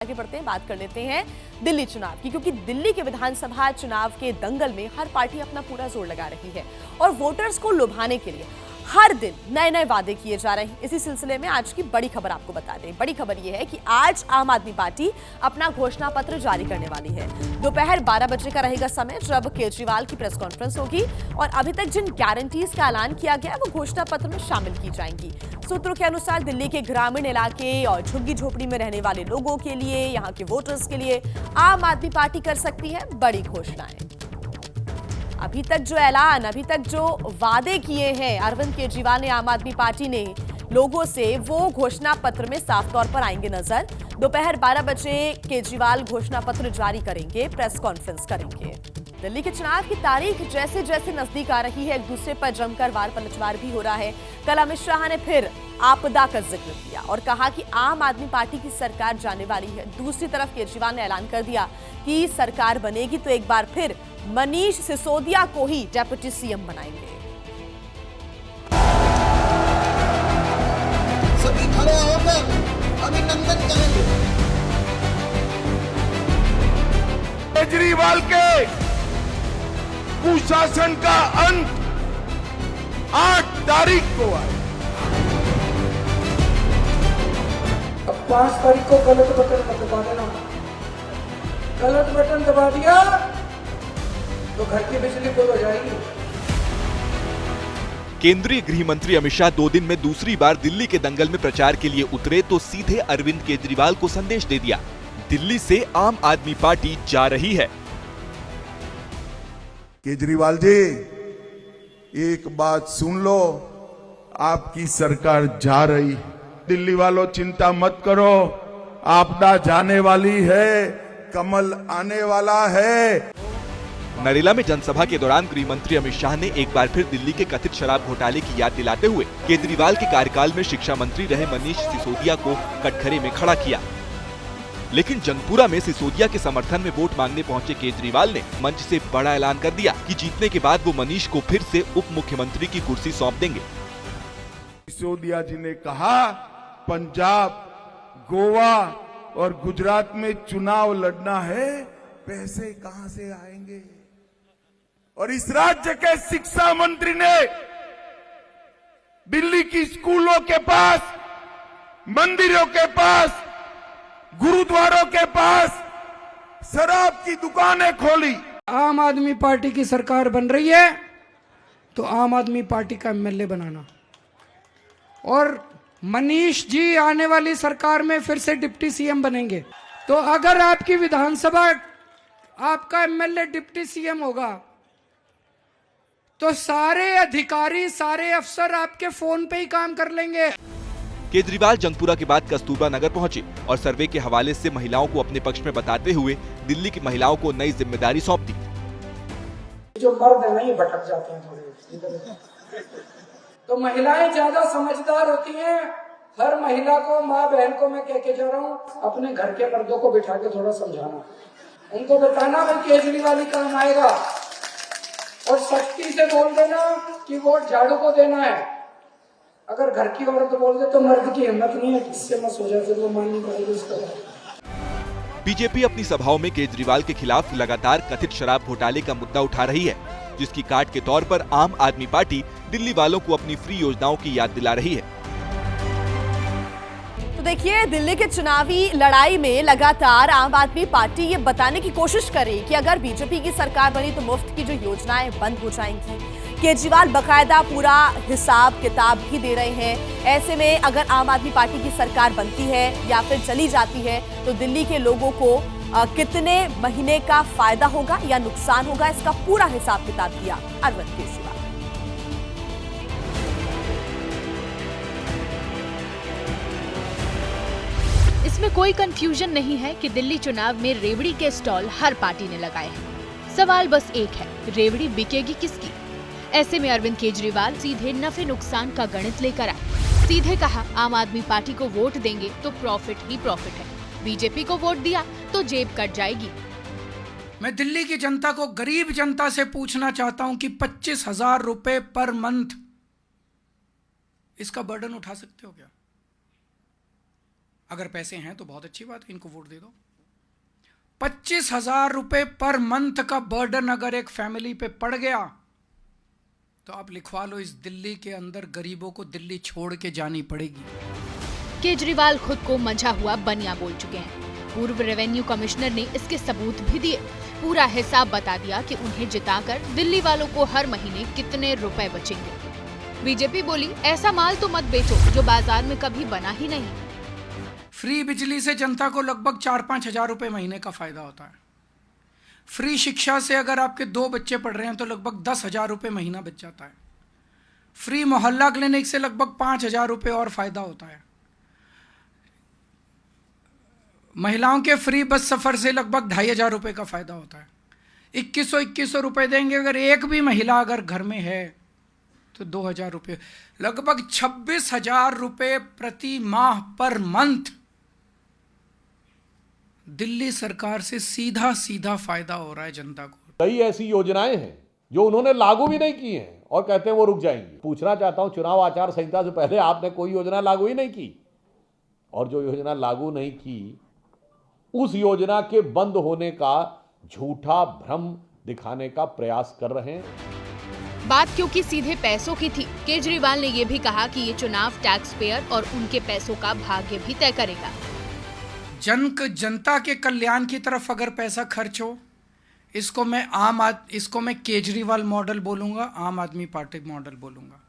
आगे बढ़ते हैं, बात कर लेते हैं दिल्ली चुनाव की, क्योंकि दिल्ली के विधानसभा चुनाव के दंगल में हर पार्टी अपना पूरा जोर लगा रही है और वोटर्स को लुभाने के लिए हर दिन नए नए वादे किए जा रहे हैं। इसी सिलसिले में आज की बड़ी खबर आपको बता दें। बड़ी खबर यह है कि आज आम आदमी पार्टी अपना घोषणा पत्र जारी करने वाली है। दोपहर 12 बजे का रहेगा समय जब केजरीवाल की प्रेस कॉन्फ्रेंस होगी और अभी तक जिन गारंटीज का ऐलान किया गया वो घोषणा पत्र में शामिल की जाएंगी। सूत्रों के अनुसार दिल्ली के ग्रामीण इलाके और झुग्गी झोपड़ी में रहने वाले लोगों के लिए, यहाँ के वोटर्स के लिए आम आदमी पार्टी कर सकती है बड़ी घोषणाएं। अभी तक जो वादे किए हैं अरविंद केजरीवाल ने, आम आदमी पार्टी ने लोगों से, वो घोषणा पत्र में साफ तौर पर आएंगे नजर। दोपहर 12 बजे केजरीवाल घोषणा पत्र जारी करेंगे, प्रेस कॉन्फ्रेंस करेंगे। दिल्ली के चुनाव की तारीख जैसे जैसे नजदीक आ रही है, एक दूसरे पर जमकर वार पलटवार भी हो रहा है। कल अमित शाह ने फिर आपदा का जिक्र किया और कहा कि आम आदमी पार्टी की सरकार जाने वाली है। दूसरी तरफ केजरीवाल ने ऐलान कर दिया कि सरकार बनेगी तो एक बार फिर मनीष सिसोदिया को ही डेप्यूटी सीएम बनाएंगे। सभी खड़े होकर अभिनंदन करेंगे। केजरीवाल के कुशासन का अंत 8 तारीख को आए। अब 5 तारीख को गलत बटन दबा देना। गलत बटन दबा दिया तो घर की बिजली बंद हो जाएगी। केंद्रीय गृह मंत्री अमित शाह 2 दिन में दूसरी बार दिल्ली के दंगल में प्रचार के लिए उतरे तो सीधे अरविंद केजरीवाल को संदेश दे दिया, दिल्ली से आम आदमी पार्टी जा रही है। केजरीवाल जी, एक बात सुन लो, आपकी सरकार जा रही है। दिल्ली वालों चिंता मत करो, आपदा जाने वाली है, कमल आने वाला है। नरेला में जनसभा के दौरान गृह मंत्री अमित शाह ने एक बार फिर दिल्ली के कथित शराब घोटाले की याद दिलाते हुए केजरीवाल के कार्यकाल में शिक्षा मंत्री रहे मनीष सिसोदिया को कटघरे में खड़ा किया। लेकिन जंगपुरा में सिसोदिया के समर्थन में वोट मांगने पहुंचे केजरीवाल ने मंच से बड़ा ऐलान कर दिया कि जीतने के बाद वो मनीष को फिर से उप मुख्यमंत्री की कुर्सी सौंप देंगे। सिसोदिया जी ने कहा, पंजाब, गोवा और गुजरात में चुनाव लड़ना है, पैसे कहां से आएंगे? और इस राज्य के शिक्षा मंत्री ने दिल्ली की स्कूलों के पास, मंदिरों के पास, गुरुद्वारों के पास शराब की दुकानें खोली। आम आदमी पार्टी की सरकार बन रही है तो आम आदमी पार्टी का एमएलए बनाना, और मनीष जी आने वाली सरकार में फिर से डिप्टी सीएम बनेंगे। तो अगर आपकी विधानसभा, आपका एमएलए डिप्टी सीएम होगा तो सारे अधिकारी, सारे अफसर आपके फोन पे ही काम कर लेंगे। केजरीवाल जंगपुरा के बाद कस्तूरबा नगर पहुंचे और सर्वे के हवाले से महिलाओं को अपने पक्ष में बताते हुए दिल्ली की महिलाओं को नई जिम्मेदारी सौंप दी। जो मर्द है ना, ये भटक जाते हैं थोड़े, तो महिलाएं ज्यादा समझदार होती हैं। हर महिला को, माँ बहन को मैं कह के जा रहा हूँ, अपने घर के मर्दों को बिठा के थोड़ा समझाना, उनको बताना भाई केजरीवाल ही काम आएगा, और सख्ती से बोल देना कि वोट झाड़ू को देना है। अगर घर की औरत बोल दे तो मर्द की हिम्मत नहीं है, किससे मत हो जाए, फिर वो माननी पड़ेगी उसको। बीजेपी अपनी सभाओं में केजरीवाल के खिलाफ लगातार कथित शराब घोटाले का मुद्दा उठा रही है, जिसकी काट के तौर पर आम आदमी पार्टी दिल्ली वालों को अपनी फ्री योजनाओं की याद दिला रही है। तो देखिए, दिल्ली के चुनावी लड़ाई में लगातार आम आदमी पार्टी ये बताने की कोशिश कर रही है कि अगर बीजेपी की सरकार बनी तो मुफ्त की जो योजनाएं बंद हो जाएंगी। केजरीवाल बकायदा पूरा हिसाब किताब भी दे रहे हैं। ऐसे में अगर आम आदमी पार्टी की सरकार बनती है या फिर चली जाती है तो दिल्ली के लोगों को कितने महीने का फायदा होगा या नुकसान होगा, इसका पूरा हिसाब किताब दिया अरविंद केजरीवाल। इसमें कोई कंफ्यूजन नहीं है कि दिल्ली चुनाव में रेवड़ी के स्टॉल हर पार्टी ने लगाए हैं। सवाल बस एक है, रेवड़ी बिकेगी किसकी? ऐसे में अरविंद केजरीवाल सीधे नफे नुकसान का गणित लेकर आए। सीधे कहा, आम आदमी पार्टी को वोट देंगे तो प्रॉफिट ही प्रॉफिट है, बीजेपी को वोट दिया तो जेब कट जाएगी। मैं दिल्ली की जनता को, गरीब जनता से पूछना चाहता हूं कि 25,000 रुपए पर मंथ, इसका बर्डन उठा सकते हो क्या? अगर पैसे हैं तो बहुत अच्छी बात है, इनको वोट दे दो। 25,000 रुपए पर मंथ का बर्डन अगर एक फैमिली पे पड़ गया तो आप लिखवा लो, इस दिल्ली के अंदर गरीबों को दिल्ली छोड़ के जानी पड़ेगी। केजरीवाल खुद को मंझा हुआ बनिया बोल चुके हैं। पूर्व रेवेन्यू कमिश्नर ने इसके सबूत भी दिए, पूरा हिसाब बता दिया कि उन्हें जिताकर दिल्ली वालों को हर महीने कितने रुपए बचेंगे। बीजेपी बोली, ऐसा माल तो मत बेचो जो बाजार में कभी बना ही नहीं। फ्री बिजली से जनता को लगभग 4-5 हजार रुपए महीने का फायदा होता है। फ्री शिक्षा से अगर आपके 2 बच्चे पढ़ रहे हैं तो लगभग 10,000 रुपए महीना बच जाता है। फ्री मोहल्ला क्लिनिक से लगभग 5,000 रुपए और फायदा होता है। महिलाओं के फ्री बस सफर से लगभग 2,500 रुपए का फायदा होता है। 2100 रुपए देंगे अगर एक भी महिला अगर घर में है तो 2,000 रुपए, लगभग 26,000 रुपए प्रति माह पर मंथ दिल्ली सरकार से सीधा सीधा फायदा हो रहा है जनता को। कई ऐसी योजनाएं हैं जो उन्होंने लागू भी नहीं की हैं और कहते हैं वो रुक जाएंगी। पूछना चाहता हूं, चुनाव आचार संहिता से पहले आपने कोई योजना लागू ही नहीं की, और जो योजना लागू नहीं की उस योजना के बंद होने का झूठा भ्रम दिखाने का प्रयास कर रहे हैं। बात क्योंकि सीधे पैसों की थी, केजरीवाल ने यह भी कहा कि ये चुनाव टैक्स पेयर और उनके पैसों का भाग्य भी तय करेगा। जनता के कल्याण की तरफ अगर पैसा खर्च हो, इसको मैं केजरीवाल मॉडल बोलूंगा, आम आदमी पार्टी मॉडल बोलूंगा।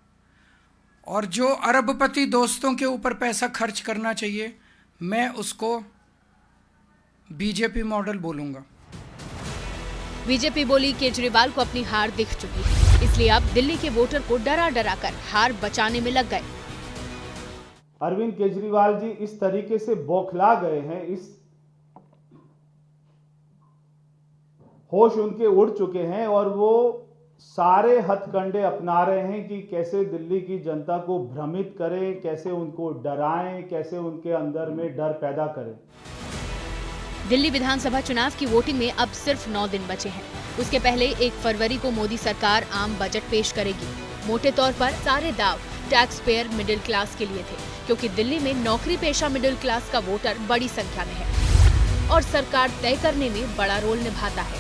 और जो अरबपति दोस्तों के ऊपर पैसा खर्च करना चाहिए, मैं उसको बीजेपी मॉडल बोलूंगा। बीजेपी बोली, केजरीवाल को अपनी हार दिख चुकी है, इसलिए अब दिल्ली के वोटर को डरा डरा कर हार बचाने में लग गए। अरविंद केजरीवाल जी इस तरीके से बौखला गए हैं, इस होश उनके उड़ चुके हैं और वो सारे हथकंडे अपना रहे हैं कि कैसे दिल्ली की जनता को भ्रमित करें, कैसे उनको डराएं, कैसे उनके अंदर में डर पैदा करें। दिल्ली विधानसभा चुनाव की वोटिंग में अब सिर्फ 9 दिन बचे हैं। उसके पहले 1 फरवरी को मोदी सरकार आम बजट पेश करेगी। मोटे तौर पर सारे दाव टैक्स पेयर मिडिल क्लास के लिए थे, क्योंकि दिल्ली में नौकरी पेशा मिडिल क्लास का वोटर बड़ी संख्या में है और सरकार तय करने में बड़ा रोल निभाता है।